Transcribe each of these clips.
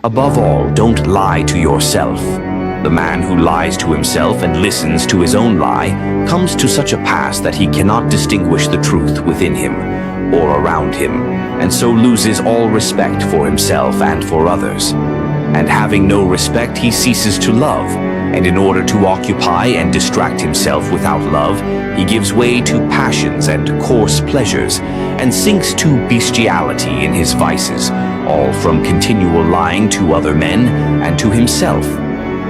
Above all, don't lie to yourself. The man who lies to himself and listens to his own lie comes to such a pass that he cannot distinguish the truth within him or around him, and so loses all respect for himself and for others. And having no respect, he ceases to love, and in order to occupy and distract himself without love, he gives way to passions and coarse pleasures, and sinks to bestiality in his vices, all from continual lying to other men and to himself.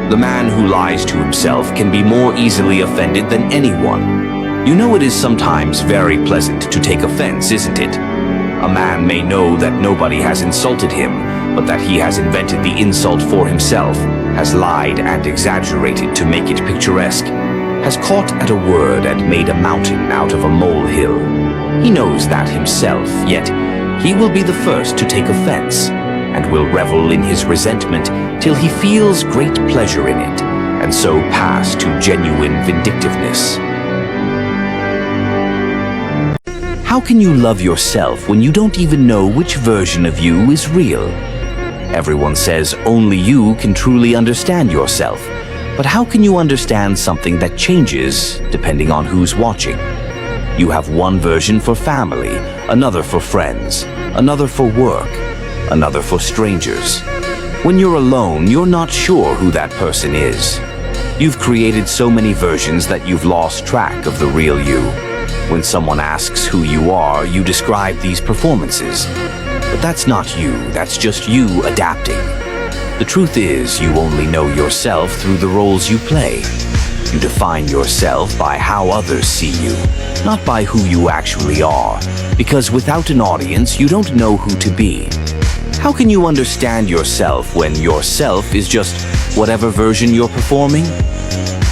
The man who lies to himself can be more easily offended than anyone. You know, it is sometimes very pleasant to take offense, isn't it? A man may know that nobody has insulted him, but that he has invented the insult for himself, has lied and exaggerated to make it picturesque, has caught at a word and made a mountain out of a molehill. He knows that himself, yet he will be the first to take offense, and will revel in his resentment till he feels great pleasure in it, and so pass to genuine vindictiveness. How can you love yourself when you don't even know which version of you is real? Everyone says only you can truly understand yourself, but how can you understand something that changes depending on who's watching? You have one version for family, another for friends, another for work, another for strangers. When you're alone, you're not sure who that person is. You've created so many versions that you've lost track of the real you. When someone asks who you are, you describe these performances. But that's not you, that's just you adapting. The truth is, you only know yourself through the roles you play. You define yourself by how others see you, not by who you actually are, because without an audience, you don't know who to be. How can you understand yourself when yourself is just whatever version you're performing?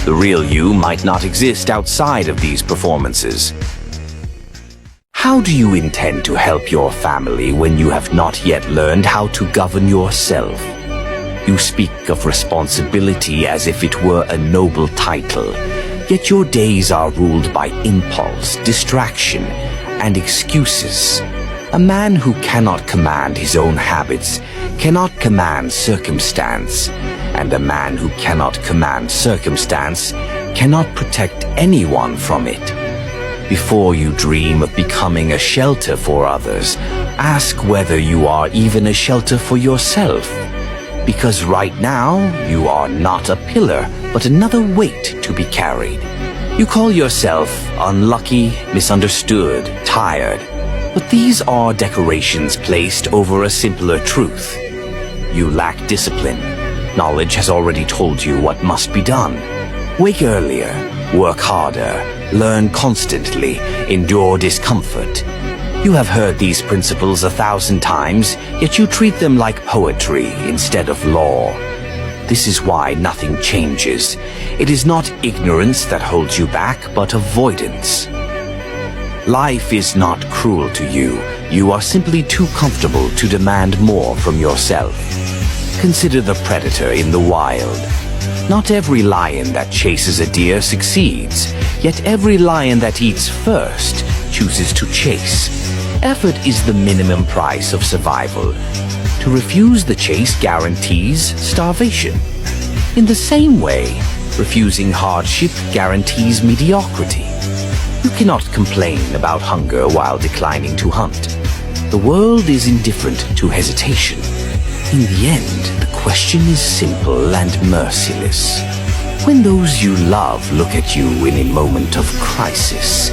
The real you might not exist outside of these performances. How do you intend to help your family when you have not yet learned how to govern yourself? You speak of responsibility as if it were a noble title, yet your days are ruled by impulse, distraction, and excuses. A man who cannot command his own habits cannot command circumstance, and a man who cannot command circumstance cannot protect anyone from it. Before you dream of becoming a shelter for others, ask whether you are even a shelter for yourself. Because right now, you are not a pillar, but another weight to be carried. You call yourself unlucky, misunderstood, tired, but these are decorations placed over a simpler truth. You lack discipline. Knowledge has already told you what must be done. Wake earlier, work harder, learn constantly, endure discomfort. You have heard these principles 1,000 times, yet you treat them like poetry instead of law. This is why nothing changes. It is not ignorance that holds you back, but avoidance. Life is not cruel to you. You are simply too comfortable to demand more from yourself. Consider the predator in the wild. Not every lion that chases a deer succeeds, yet every lion that eats first chooses to chase. Effort is the minimum price of survival. To refuse the chase guarantees starvation. In the same way, refusing hardship guarantees mediocrity. You cannot complain about hunger while declining to hunt. The world is indifferent to hesitation. In the end, the question is simple and merciless. When those you love look at you in a moment of crisis,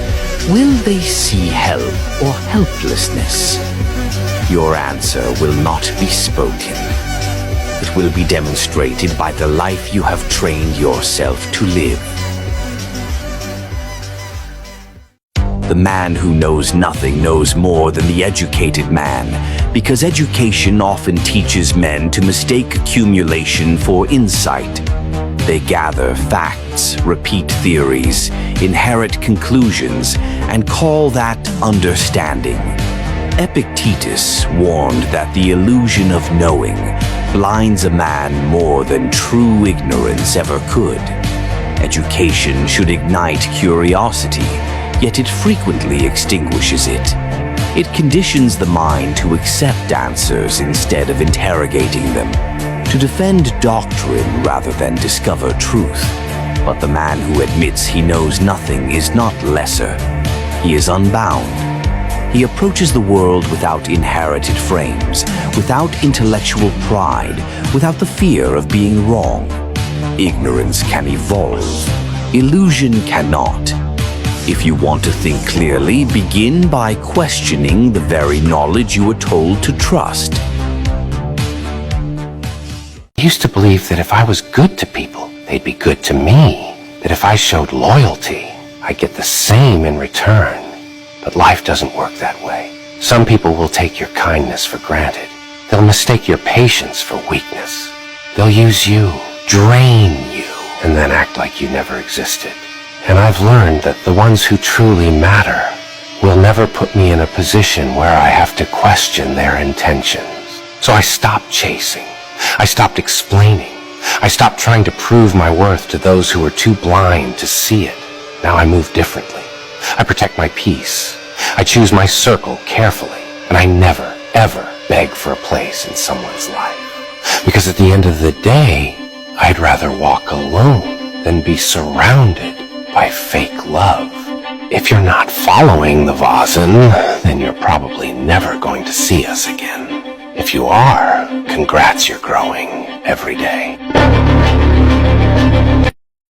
will they see help or helplessness? Your answer will not be spoken. It will be demonstrated by the life you have trained yourself to live. The man who knows nothing knows more than the educated man, because education often teaches men to mistake accumulation for insight. They gather facts, repeat theories, inherit conclusions, and call that understanding. Epictetus warned that the illusion of knowing blinds a man more than true ignorance ever could. Education should ignite curiosity, yet it frequently extinguishes it. It conditions the mind to accept answers instead of interrogating them. to defend doctrine rather than discover truth. But the man who admits he knows nothing is not lesser. He is unbound. He approaches the world without inherited frames, without intellectual pride, without the fear of being wrong. Ignorance can evolve. Illusion cannot. If you want to think clearly, begin by questioning the very knowledge you were told to trust. I used to believe that if I was good to people, they'd be good to me. That if I showed loyalty, I'd get the same in return. But life doesn't work that way. Some people will take your kindness for granted. They'll mistake your patience for weakness. They'll use you, drain you, and then act like you never existed. And I've learned that the ones who truly matter will never put me in a position where I have to question their intentions. So I stopped chasing. I stopped explaining. I stopped trying to prove my worth to those who were too blind to see it. Now I move differently. I protect my peace. I choose my circle carefully. And I never, ever beg for a place in someone's life. Because at the end of the day, I'd rather walk alone than be surrounded by fake love. If you're not following the Vazen, then you're probably never going to see us again. If you are, congrats, you're growing every day.